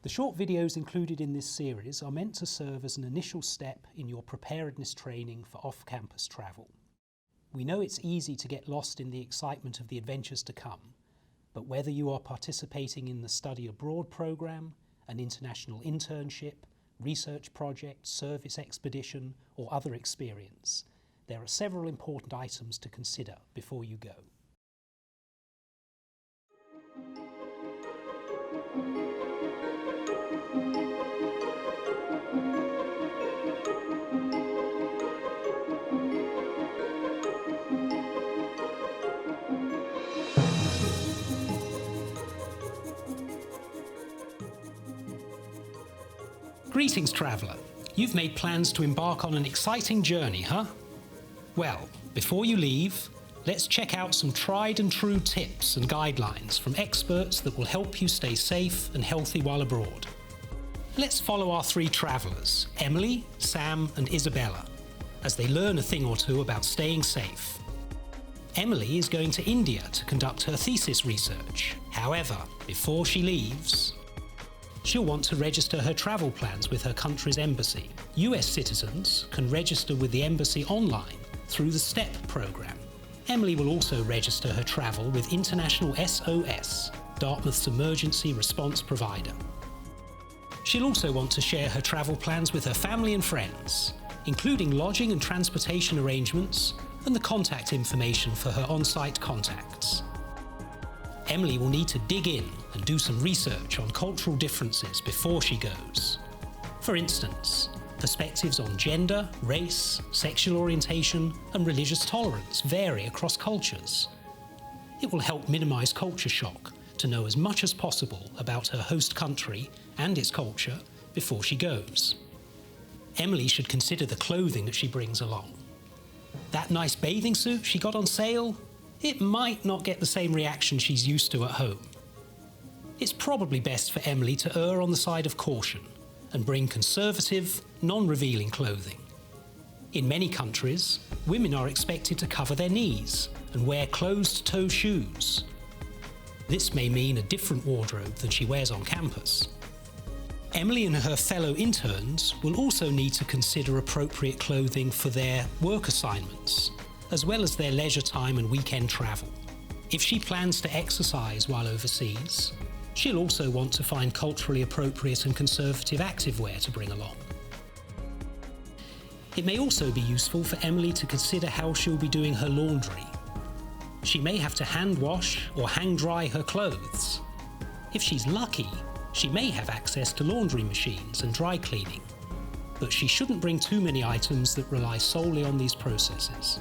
The short videos included in this series are meant to serve as an initial step in your preparedness training for off-campus travel. We know it's easy to get lost in the excitement of the adventures to come, but whether you are participating in the study abroad program, an international internship, research project, service expedition, or other experience, there are several important items to consider before you go. Greetings, traveller. You've made plans to embark on an exciting journey, huh? Well, before you leave, let's check out some tried and true tips and guidelines from experts that will help you stay safe and healthy while abroad. Let's follow our three travellers, Emily, Sam and Isabella, as they learn a thing or two about staying safe. Emily is going to India to conduct her thesis research. However, before she leaves, she'll want to register her travel plans with her country's embassy. US citizens can register with the embassy online through the STEP program. Emily will also register her travel with International SOS, Dartmouth's emergency response provider. She'll also want to share her travel plans with her family and friends, including lodging and transportation arrangements and the contact information for her on-site contacts. Emily will need to dig in and do some research on cultural differences before she goes. For instance, perspectives on gender, race, sexual orientation, and religious tolerance vary across cultures. It will help minimise culture shock to know as much as possible about her host country and its culture before she goes. Emily should consider the clothing that she brings along. That nice bathing suit she got on sale? It might not get the same reaction she's used to at home. It's probably best for Emily to err on the side of caution and bring conservative, non-revealing clothing. In many countries, women are expected to cover their knees and wear closed-toe shoes. This may mean a different wardrobe than she wears on campus. Emily and her fellow interns will also need to consider appropriate clothing for their work assignments, as well as their leisure time and weekend travel. If she plans to exercise while overseas, she'll also want to find culturally appropriate and conservative activewear to bring along. It may also be useful for Emily to consider how she'll be doing her laundry. She may have to hand wash or hang dry her clothes. If she's lucky, she may have access to laundry machines and dry cleaning, but she shouldn't bring too many items that rely solely on these processes.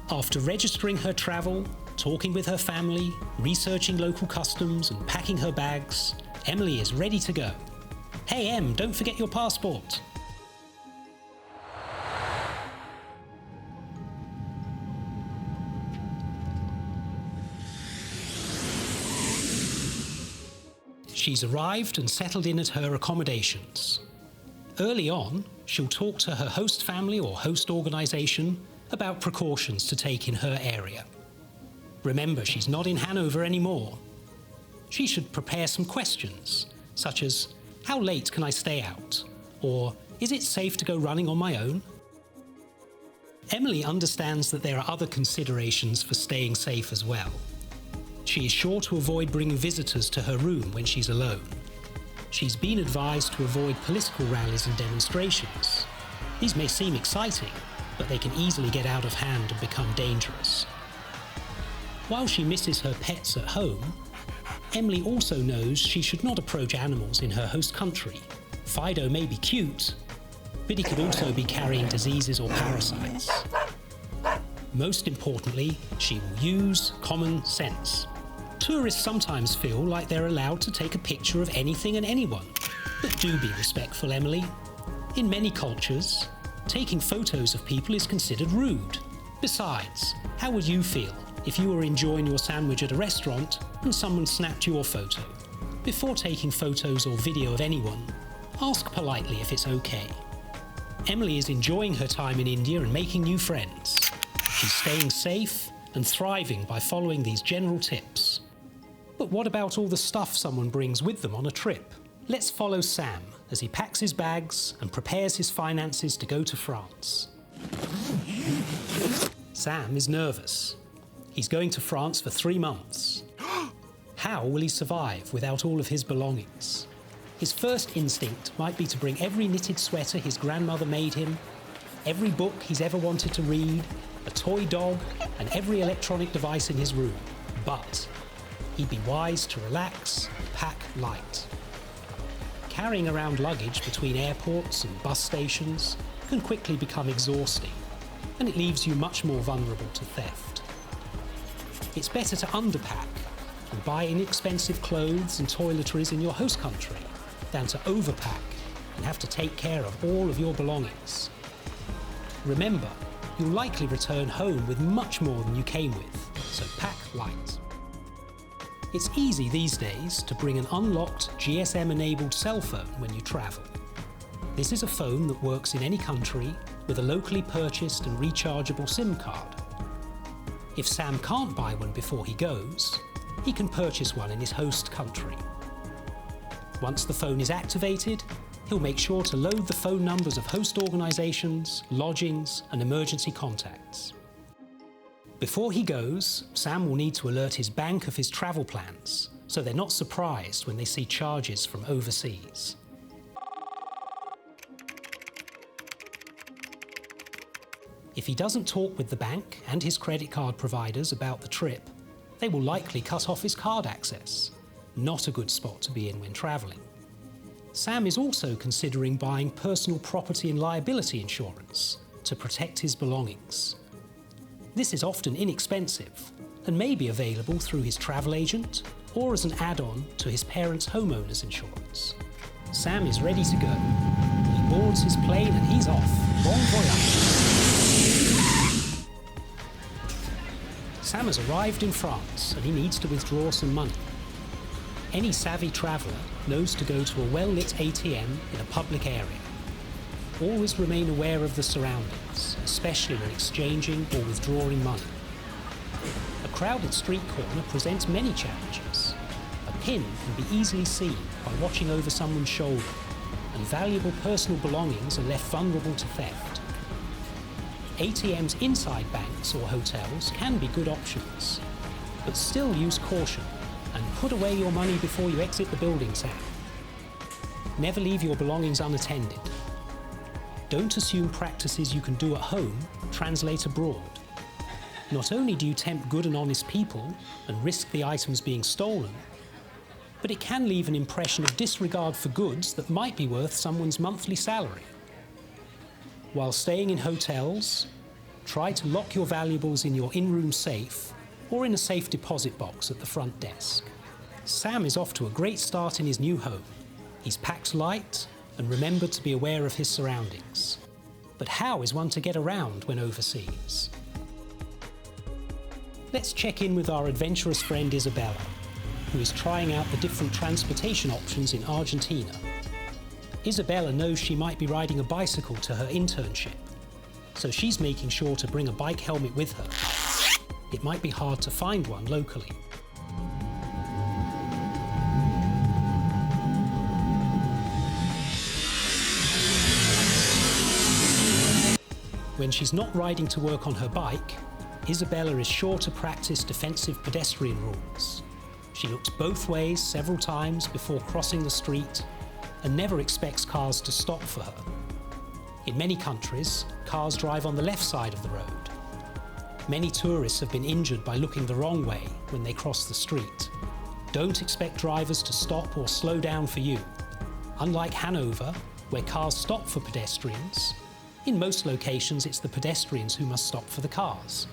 After registering her travel, talking with her family, researching local customs and packing her bags, Emily is ready to go. Hey Em, don't forget your passport. She's arrived and settled in at her accommodations. Early on, she'll talk to her host family or host organisation about precautions to take in her area. Remember, she's not in Hanover anymore. She should prepare some questions, such as, how late can I stay out? Or, is it safe to go running on my own? Emily understands that there are other considerations for staying safe as well. She is sure to avoid bringing visitors to her room when she's alone. She's been advised to avoid political rallies and demonstrations. These may seem exciting, but they can easily get out of hand and become dangerous. While she misses her pets at home, Emily also knows she should not approach animals in her host country. Fido may be cute, but he could also be carrying diseases or parasites. Most importantly, she will use common sense. Tourists sometimes feel like they're allowed to take a picture of anything and anyone, but do be respectful, Emily. In many cultures, taking photos of people is considered rude. Besides, how would you feel if you were enjoying your sandwich at a restaurant and someone snapped your photo? Before taking photos or video of anyone, ask politely if it's okay. Emily is enjoying her time in India and making new friends. She's staying safe and thriving by following these general tips. But what about all the stuff someone brings with them on a trip? Let's follow Sam as he packs his bags and prepares his finances to go to France. Sam is nervous. He's going to France for 3 months. How will he survive without all of his belongings? His first instinct might be to bring every knitted sweater his grandmother made him, every book he's ever wanted to read, a toy dog, and every electronic device in his room. But he'd be wise to relax, pack light. Carrying around luggage between airports and bus stations can quickly become exhausting, and it leaves you much more vulnerable to theft. It's better to underpack and buy inexpensive clothes and toiletries in your host country than to overpack and have to take care of all of your belongings. Remember, you'll likely return home with much more than you came with, so pack light. It's easy these days to bring an unlocked GSM-enabled cell phone when you travel. This is a phone that works in any country with a locally purchased and rechargeable SIM card. If Sam can't buy one before he goes, he can purchase one in his host country. Once the phone is activated, he'll make sure to load the phone numbers of host organisations, lodgings, and emergency contacts. Before he goes, Sam will need to alert his bank of his travel plans, so they're not surprised when they see charges from overseas. If he doesn't talk with the bank and his credit card providers about the trip, they will likely cut off his card access. Not a good spot to be in when travelling. Sam is also considering buying personal property and liability insurance to protect his belongings. This is often inexpensive and may be available through his travel agent or as an add-on to his parents' homeowners insurance. Sam is ready to go. He boards his plane and he's off. Bon voyage! Sam has arrived in France and he needs to withdraw some money. Any savvy traveller knows to go to a well-lit ATM in a public area. Always remain aware of the surroundings, especially when exchanging or withdrawing money. A crowded street corner presents many challenges. A pin can be easily seen by watching over someone's shoulder, and valuable personal belongings are left vulnerable to theft. ATMs inside banks or hotels can be good options, but still use caution and put away your money before you exit the building, Sam. Never leave your belongings unattended. Don't assume practices you can do at home translate abroad. Not only do you tempt good and honest people and risk the items being stolen, but it can leave an impression of disregard for goods that might be worth someone's monthly salary. While staying in hotels, try to lock your valuables in your in-room safe or in a safe deposit box at the front desk. Sam is off to a great start in his new home. He's packed light and remembered to be aware of his surroundings. But how is one to get around when overseas? Let's check in with our adventurous friend Isabella, who is trying out the different transportation options in Argentina. Isabella knows she might be riding a bicycle to her internship, so she's making sure to bring a bike helmet with her. It might be hard to find one locally. When she's not riding to work on her bike, Isabella is sure to practice defensive pedestrian rules. She looks both ways several times before crossing the street and never expects cars to stop for her. In many countries, cars drive on the left side of the road. Many tourists have been injured by looking the wrong way when they cross the street. Don't expect drivers to stop or slow down for you. Unlike Hanover, where cars stop for pedestrians, in most locations it's the pedestrians who must stop for the cars.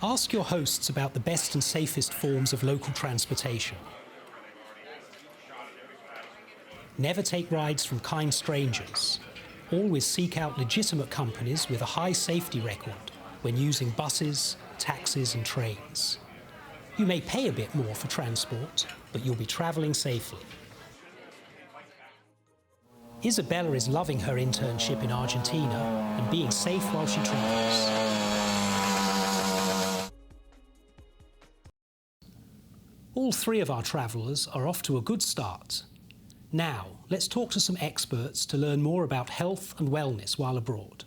Ask your hosts about the best and safest forms of local transportation. Never take rides from kind strangers. Always seek out legitimate companies with a high safety record when using buses, taxis and trains. You may pay a bit more for transport, but you'll be travelling safely. Isabella is loving her internship in Argentina and being safe while she travels. All three of our travellers are off to a good start. Now, let's talk to some experts to learn more about health and wellness while abroad.